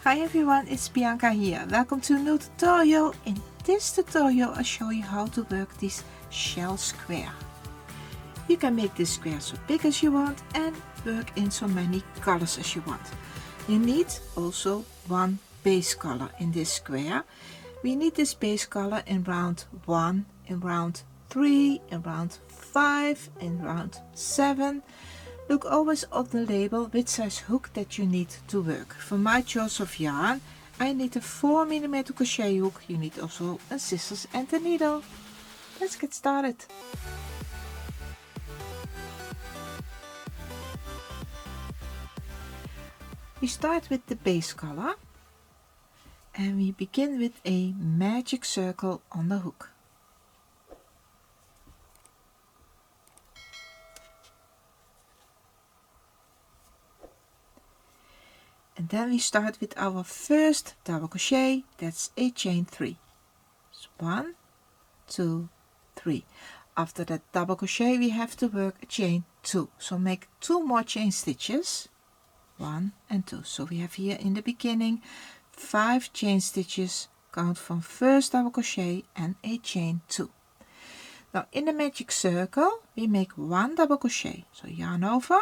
Hi everyone, it's Bianca here. Welcome to a new tutorial. In this tutorial I'll show you how to work this shell square. You can make this square so big as you want and work in so many colors as you want. You need also one base color in this square. We need this base color in round 1, in round 3, in round 5, in round 7. Look always on the label which size hook that you need to work. For my choice of yarn, I need a 4mm crochet hook. You need also a scissors and a needle. Let's get started. We start with the base color and we begin with a magic circle on the hook. And then we start with our first double crochet, that's a chain 3. So 1, 2, 3. After that double crochet we have to work a chain 2. So make 2 more chain stitches, 1 and 2. So we have here in the beginning 5 chain stitches, count from first double crochet and a chain 2. Now in the magic circle we make 1 double crochet. So yarn over,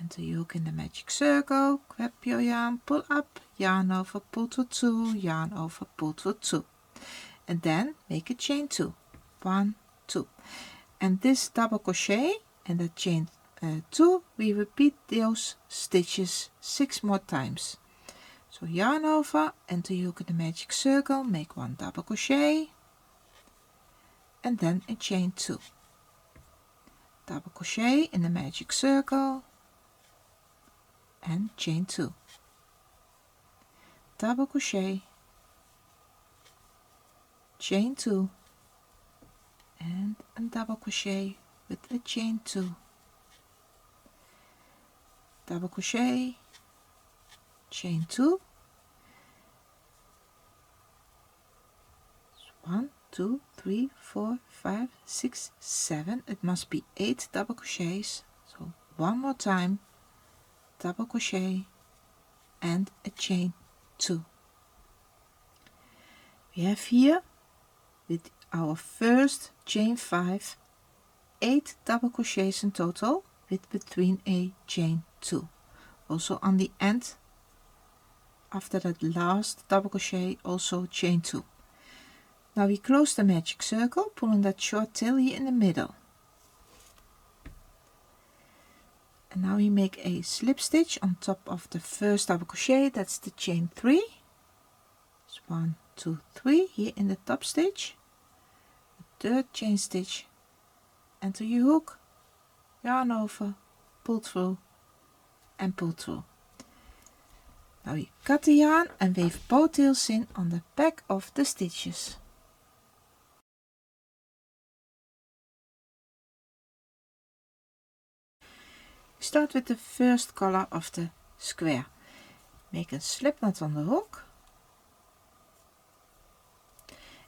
enter your hook in the magic circle, grab your yarn, pull up, yarn over, pull to 2, yarn over, pull to 2, and then make a chain 2, 1, 2, and this double crochet and the chain 2 we repeat those stitches 6 more times. So yarn over, enter your hook in the magic circle, make 1 double crochet and then a chain 2, double crochet in the magic circle and chain 2, double crochet, chain 2 and a double crochet with a chain 2, double crochet, chain 2, 1, 2, 3, 4, 5, 6, 7, it must be 8 double crochets. So one more time, double crochet and a chain 2. We have here with our first chain 5 8 double crochets in total with between a chain 2. Also on the end after that last double crochet also chain 2. Now we close the magic circle, pulling that short tail here in the middle. And now we make a slip stitch on top of the first double crochet, that's the chain 3. It's 1, 2, 3 here in the top stitch, the third chain stitch, enter your hook, yarn over, pull through and pull through. Now we cut the yarn and weave both tails in on the back of the stitches. Start with the first color of the square. Make a slip knot on the hook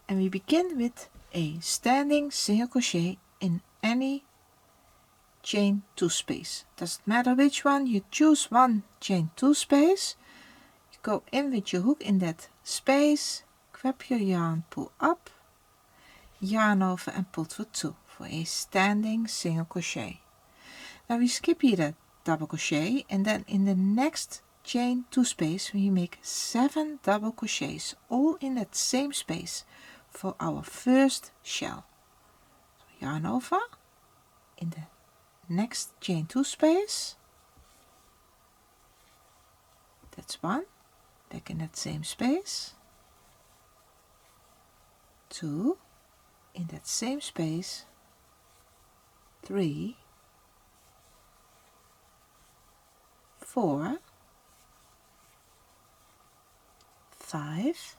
and we begin with a standing single crochet in any chain 2 space. Doesn't matter which one, you choose one chain 2 space, you go in with your hook in that space, grab your yarn, pull up, yarn over and pull for 2 for a standing single crochet. Now we skip here the double crochet and then in the next chain 2 space we make 7 double crochets all in that same space for our first shell. So yarn over, in the next chain 2 space, that's 1, back in that same space, 2, in that same space, 3, 4, 5,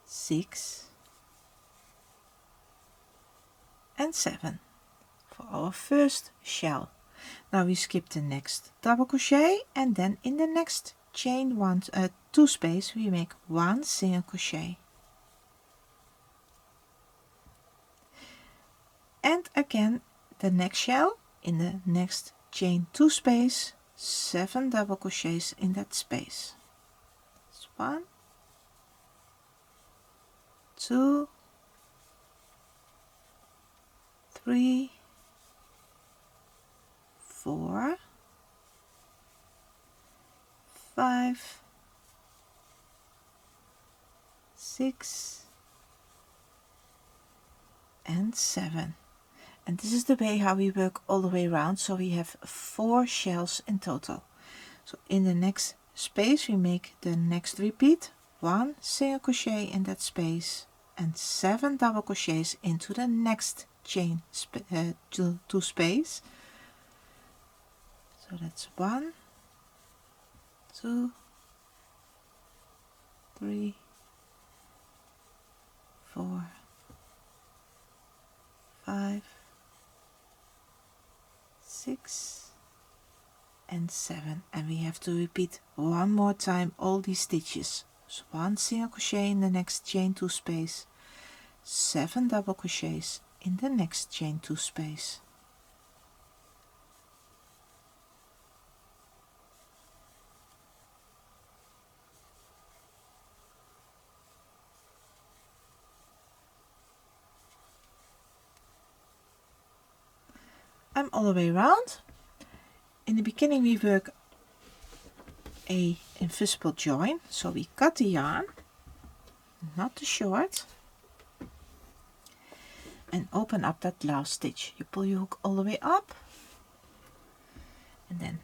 6 and 7 for our first shell. Now we skip the next double crochet and then in the next chain 2 space we make 1 single crochet and again the next shell in the next chain 2 space 7 double crochets in that space. That's 1, 2, 3, 4, 5, 6 and 7. And this is the way how we work all the way around, so we have 4 shells in total. So in the next space we make the next repeat, 1 single crochet in that space and 7 double crochets into the next chain to space. So that's 1, 2, 3, 4, 5, 6 and 7, and we have to repeat one more time all these stitches. So 1 single crochet in the next chain 2 space, 7 double crochets in the next chain 2 space. I'm all the way around. In the beginning we work a invisible join, so we cut the yarn, not too short, and open up that last stitch. You pull your hook all the way up, and then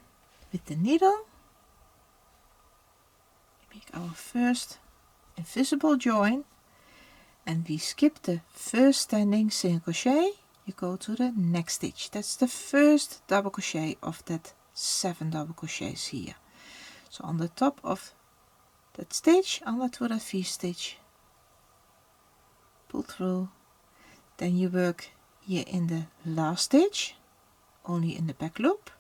with the needle we make our first invisible join, and we skip the first standing single crochet. You go to the next stitch. That's the first double crochet of that 7 double crochets here. So on the top of that stitch, onto that V stitch, pull through, then you work here in the last stitch, only in the back loop,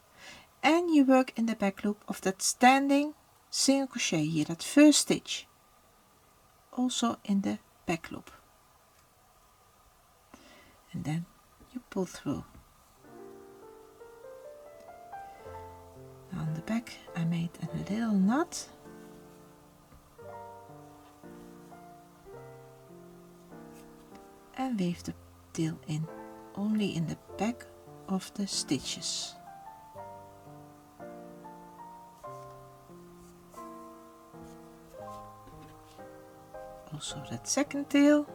and you work in the back loop of that standing single crochet here, that first stitch, also in the back loop, and then you pull through. Now on the back I made a little knot, and weave the tail in only in the back of the stitches. Also that second tail.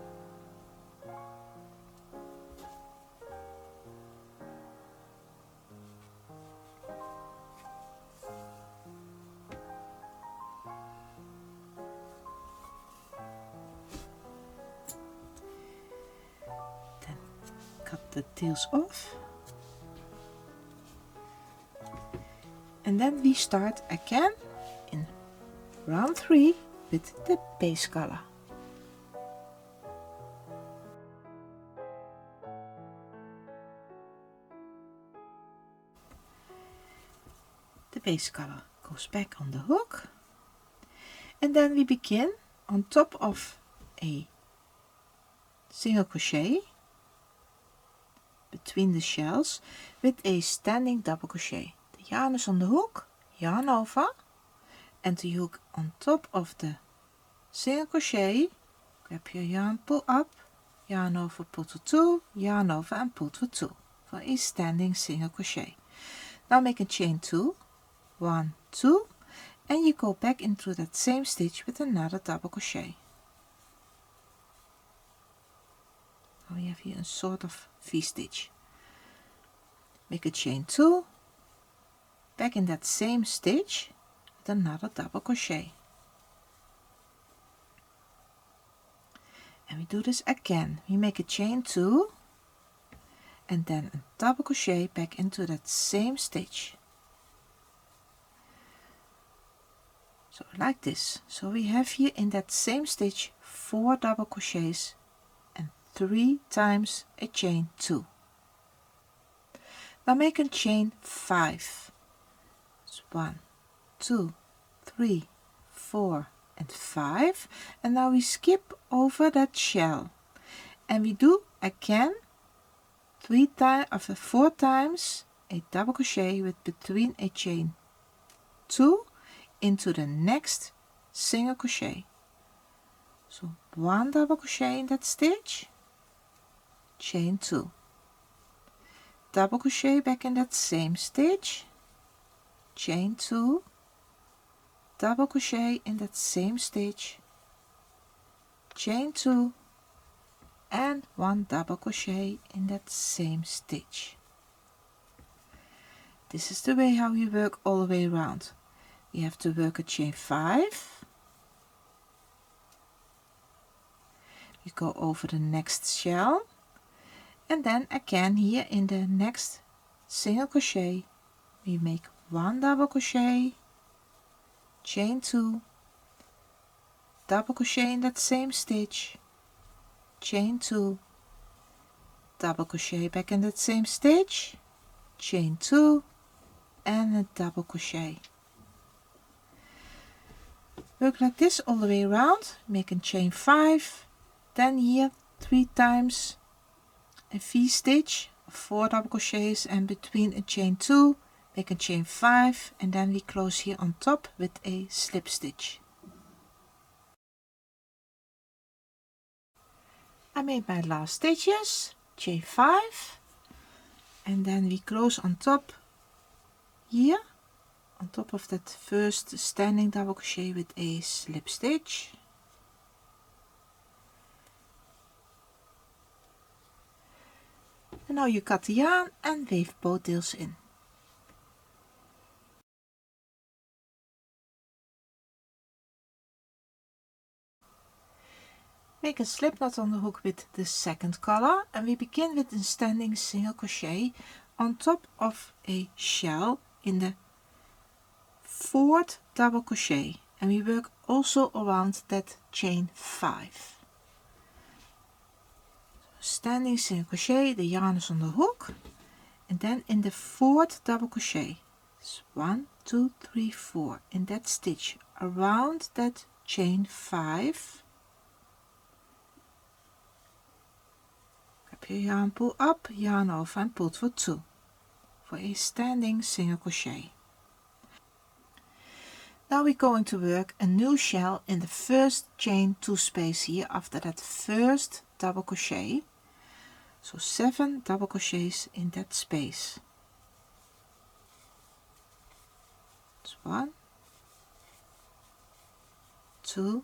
Cut the tails off, and then we start again in round 3 with the base color. The base color goes back on the hook, and then we begin on top of a single crochet between the shells with a standing double crochet. The yarn is on the hook, yarn over, and the hook on top of the single crochet. Grab your yarn, pull up, yarn over, pull to 2, yarn over and pull to 2 for a standing single crochet. Now make a chain 2, 1, 2, and you go back into that same stitch with another double crochet. Now we have here a sort of V-stitch. Make a chain 2, back in that same stitch with another double crochet. And we do this again. We make a chain 2 and then a double crochet back into that same stitch. So like this. So we have here in that same stitch 4 double crochets and 3 times a chain 2. Now make a chain 5. It's 1, 2, 3, 4 and 5, and now we skip over that shell and we do again 4 times a double crochet with between a chain 2 into the next single crochet. So 1 double crochet in that stitch, chain 2, double crochet back in that same stitch, chain 2, double crochet in that same stitch, chain 2, and 1 double crochet in that same stitch. This is the way how you work all the way around. You have to work a chain 5, you go over the next shell, and then again here in the next single crochet we make 1 double crochet, chain 2, double crochet in that same stitch, chain 2, double crochet back in that same stitch, chain 2, and a double crochet. Work like this all the way around, make a chain 5, then here 3 times a V-stitch, 4 double crochets, and between a chain 2 make a chain 5, and then we close here on top with a slip stitch. I made my last stitches, chain 5, and then we close on top here on top of that first standing double crochet with a slip stitch. And now you cut the yarn and weave both tails in. Make a slip knot on the hook with the second color, and we begin with a standing single crochet on top of a shell in the 4th double crochet, and we work also around that chain 5. Standing single crochet, the yarn is on the hook, and then in the 4th double crochet, it's 1 2 3 4 in that stitch around that chain 5. Grab your yarn, pull up, yarn over, and pull for 2 for a standing single crochet. Now we're going to work a new shell in the first chain 2 space here after that first double crochet. So 7 double crochets in that space. It's 1 2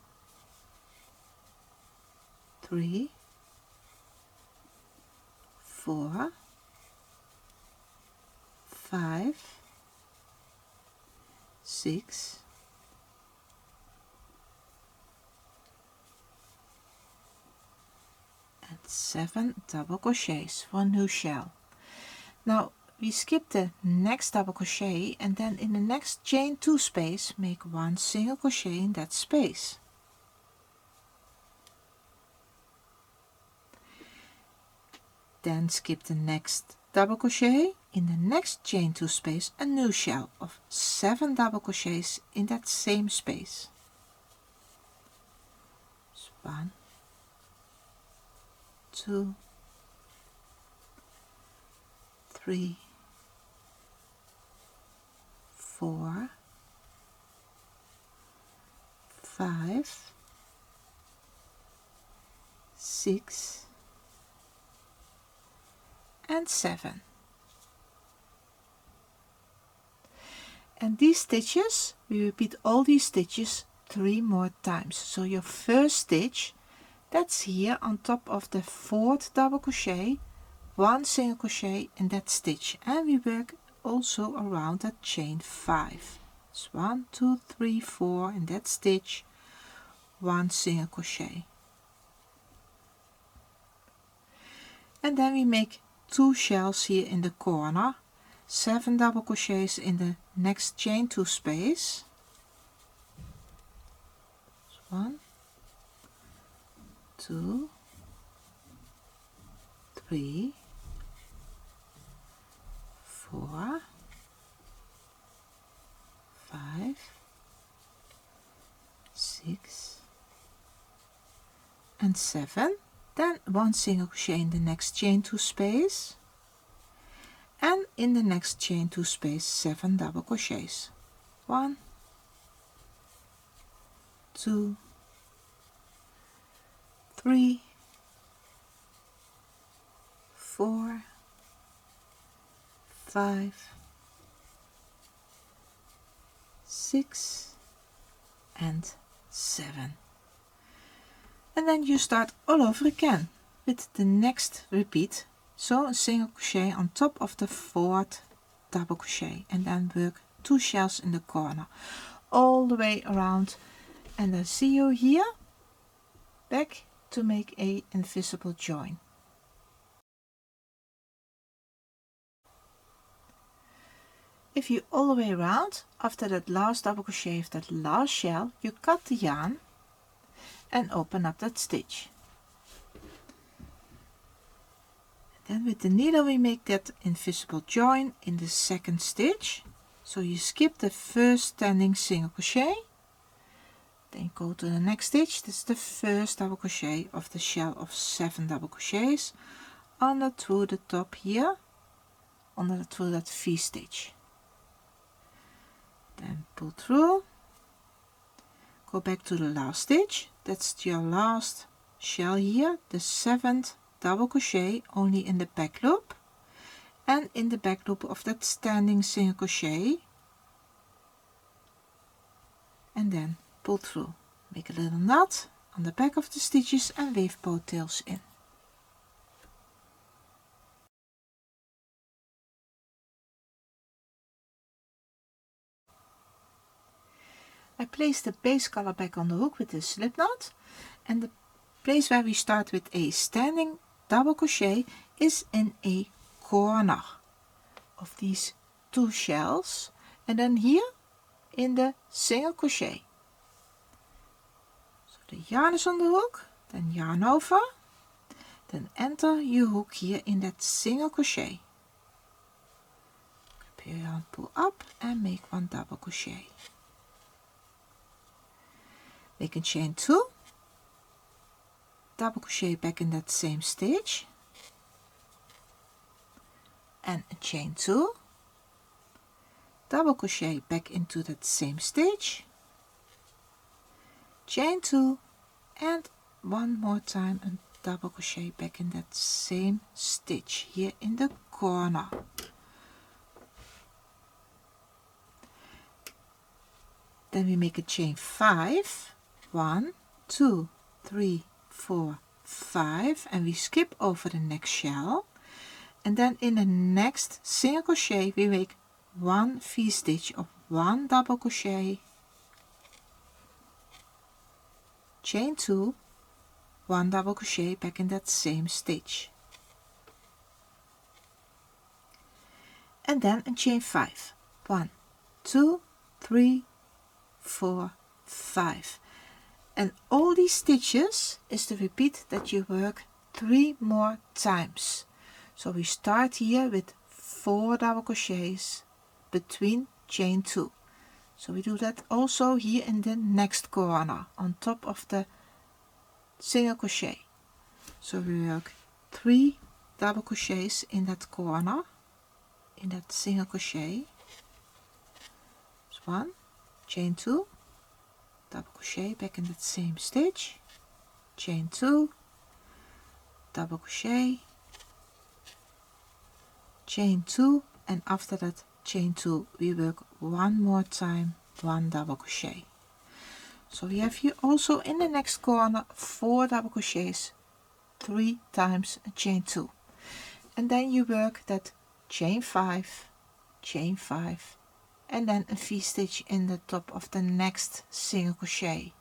3 4 5 6 and 7 double crochets for a new shell. Now we skip the next double crochet, and then in the next chain 2 space make 1 single crochet in that space. Then skip the next double crochet, in the next chain 2 space a new shell of 7 double crochets in that same space. So 1 2 3 4 5 6 and 7. And these stitches, we repeat all these stitches 3 more times. So your first stitch, that's here on top of the 4th double crochet, 1 single crochet in that stitch, and we work also around that chain 5. It's 1 2 3 4 in that stitch, 1 single crochet, and then we make 2 shells here in the corner, 7 double crochets in the next chain 2 space. So 1 2 3 4 5 6 and 7. Then 1 single crochet in the next chain 2 space, and in the next chain 2 space 7 double crochets. 1, 2, 3, 4, 5, 6 and 7. And then you start all over again with the next repeat. So a single crochet on top of the 4th double crochet, and then work 2 shells in the corner all the way around, and I see you here back to make a invisible join. If you all the way around, after that last double crochet of that last shell, you cut the yarn and open up that stitch. Then with the needle we make that invisible join in the 2nd stitch. So you skip the first standing single crochet, then go to the next stitch. This is the first double crochet of the shell of 7 double crochets under through the top here, under through that V stitch. Then pull through, go back to the last stitch. That's your last shell here, the 7th double crochet, only in the back loop, and in the back loop of that standing single crochet, and then pull through, make a little knot on the back of the stitches and weave both tails in. I place the base color back on the hook with the slip knot, and the place where we start with a standing double crochet is in a corner of these 2 shells, and then here in the single crochet. So the yarn is on the hook, then yarn over, then enter your hook here in that single crochet. Grab your yarn, pull up and make 1 double crochet. Make a chain 2, double crochet back in that same stitch, and a chain 2, double crochet back into that same stitch, chain 2, and 1 more time a double crochet back in that same stitch here in the corner. Then we make a chain 5, 1, 2, 3, 4, 5, and we skip over the next shell, and then in the next single crochet we make 1 V-stitch of 1 double crochet, chain 2, 1 double crochet back in that same stitch, and then a chain 5, 1, 2, 3, 4, 5. And all these stitches is the repeat that you work 3 more times. So we start here with 4 double crochets between chain 2. So we do that also here in the next corner on top of the single crochet. So we work 3 double crochets in that corner, in that single crochet. So 1, chain 2, double crochet back in that same stitch, chain 2, double crochet, chain 2, and after that chain 2 we work 1 more time 1 double crochet. So we have here also in the next corner 4 double crochets 3 times a chain 2, and then you work that chain 5, and then a V-stitch in the top of the next single crochet.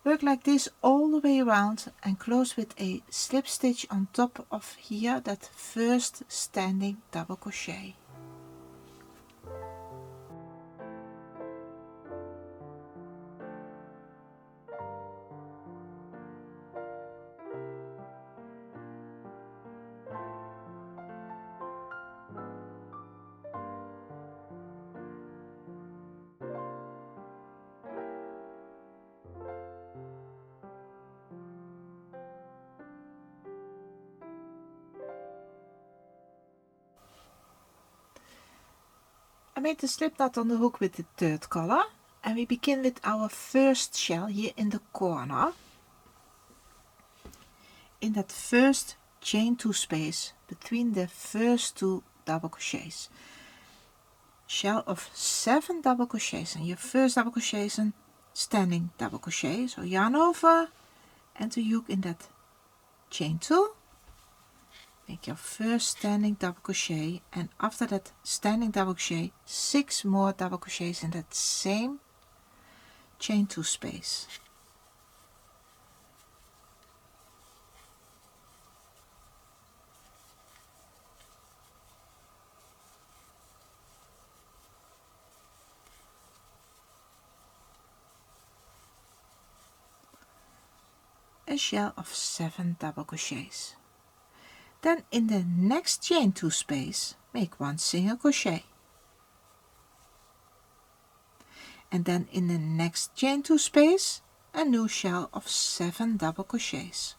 Work like this all the way around and close with a slip stitch on top of here that first standing double crochet. made the slip knot on the hook with the third color, and we begin with our first shell here in the corner. In that first chain 2 space between the first 2 double crochets. Shell of 7 double crochets, and your first double crochet is a standing double crochet, so yarn over and the hook in that chain 2. Make your first standing double crochet, and after that standing double crochet 6 more double crochets in that same chain 2 space. A shell of 7 double crochets. Then in the next chain 2 space make 1 single crochet, and then in the next chain 2 space a new shell of 7 double crochets.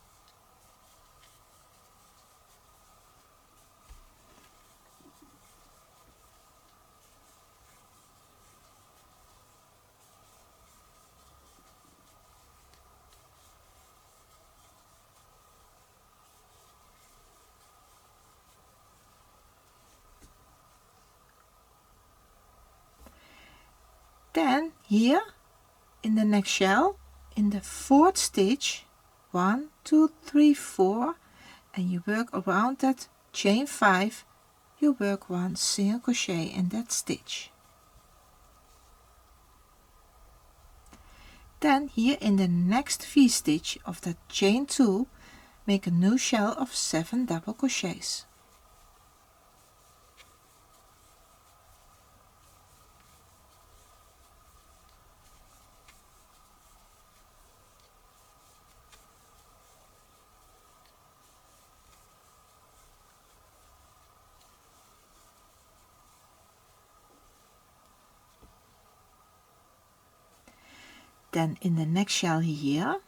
Then here in the next shell, in the 4th stitch, 1 2 3 4, and you work around that chain 5, you work 1 single crochet in that stitch. Then here in the next V stitch of that chain 2, make a new shell of 7 double crochets. Then in the next shell here,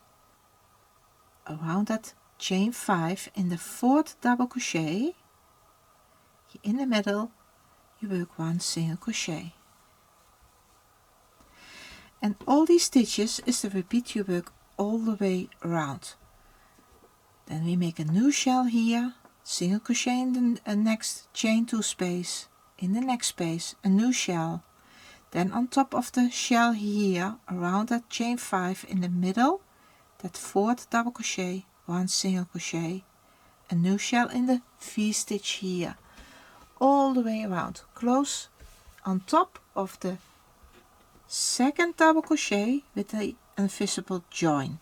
around that chain 5 in the 4th double crochet, in the middle you work 1 single crochet. And all these stitches is the repeat you work all the way around. Then we make a new shell here, single crochet in the next chain 2 space, in the next space a new shell. Then on top of the shell here, around that chain 5 in the middle, that 4th double crochet, 1 single crochet, a new shell in the V stitch here, all the way around, close on top of the 2nd double crochet with the invisible join.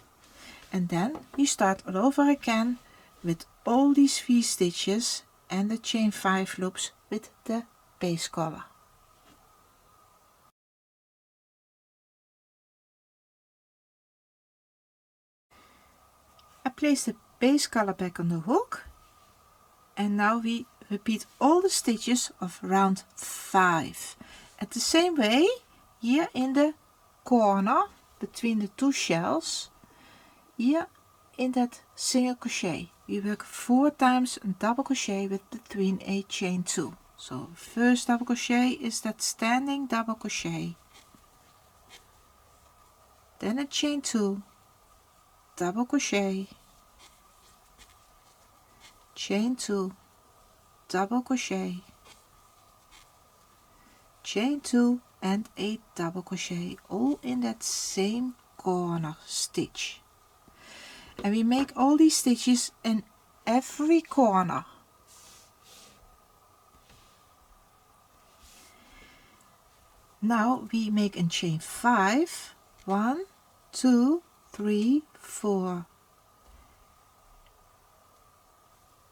And then we start all over again with all these V stitches and the chain 5 loops with the base color. I place the base color back on the hook, and now we repeat all the stitches of round 5. At the same way, here in the corner between the 2 shells, here in that single crochet, we work 4 times a double crochet with between a chain 2. So first double crochet is that standing double crochet, then a chain 2, double crochet, chain 2, double crochet, chain 2 and a double crochet, all in that same corner stitch. And we make all these stitches in every corner. Now we make a chain 5, 1 2 3 4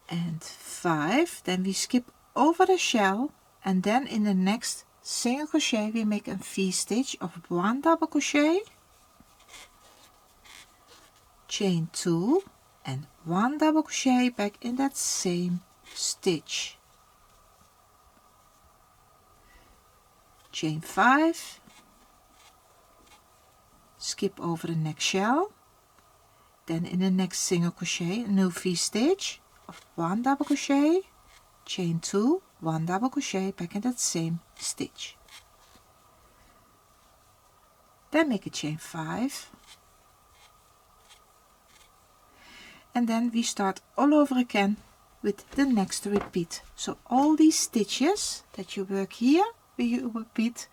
and 5. Then we skip over the shell, and then in the next single crochet we make a V stitch of 1 double crochet, chain 2 and 1 double crochet back in that same stitch, chain 5, skip over the next shell, then in the next single crochet a new V stitch of 1 double crochet, chain 2, 1 double crochet back in that same stitch. then make a chain 5, and then we start all over again with the next repeat. So all these stitches that you work here, you repeat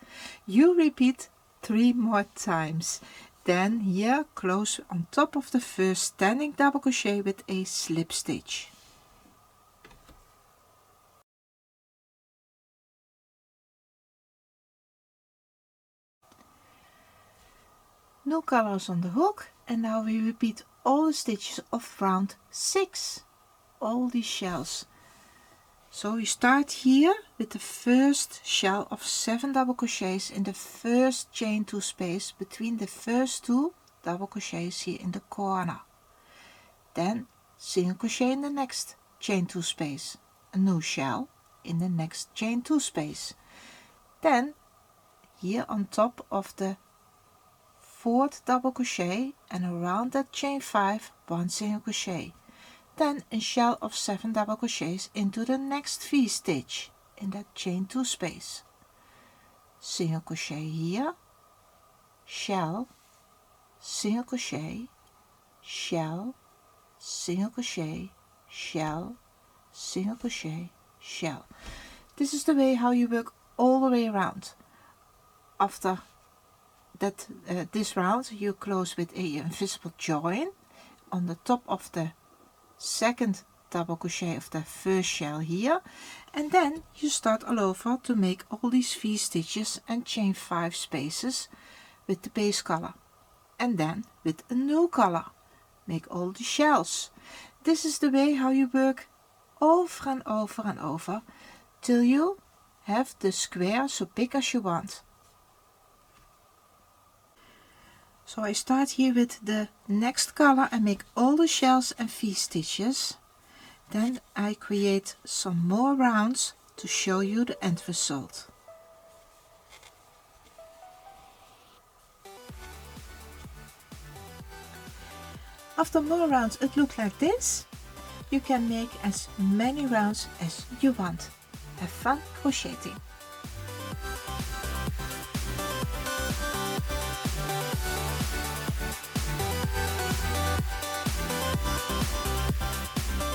3 more times. Then here close on top of the first standing double crochet with a slip stitch. No colors on the hook, and now we repeat all the stitches of round 6, all these shells. So we start here with the first shell of 7 double crochets in the first chain 2 space between the first 2 double crochets here in the corner. Then single crochet in the next chain 2 space, a new shell in the next chain 2 space. Then here on top of the 4th double crochet and around that chain 5, 1 single crochet. Then a shell of 7 double crochets into the next V stitch in that chain 2 space. Single crochet here, shell, single crochet, shell, single crochet, shell, single crochet, shell. This is the way how you work all the way around. After that this round you close with a invisible join on the top of the 2nd double crochet of the first shell here, and then you start all over to make all these V stitches and chain 5 spaces with the base color, and then with a new color make all the shells. This is the way how you work over and over and over till you have the square so big as you want. So I start here with the next color and make all the shells and V stitches. Then I create some more rounds to show you the end result. After more rounds it looks like this. You can make as many rounds as you want. Have fun crocheting!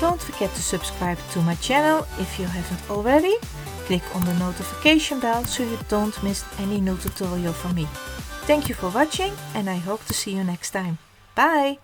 Don't forget to subscribe to my channel if you haven't already. Click on the notification bell so you don't miss any new tutorial from me. Thank you for watching and I hope to see you next time. Bye!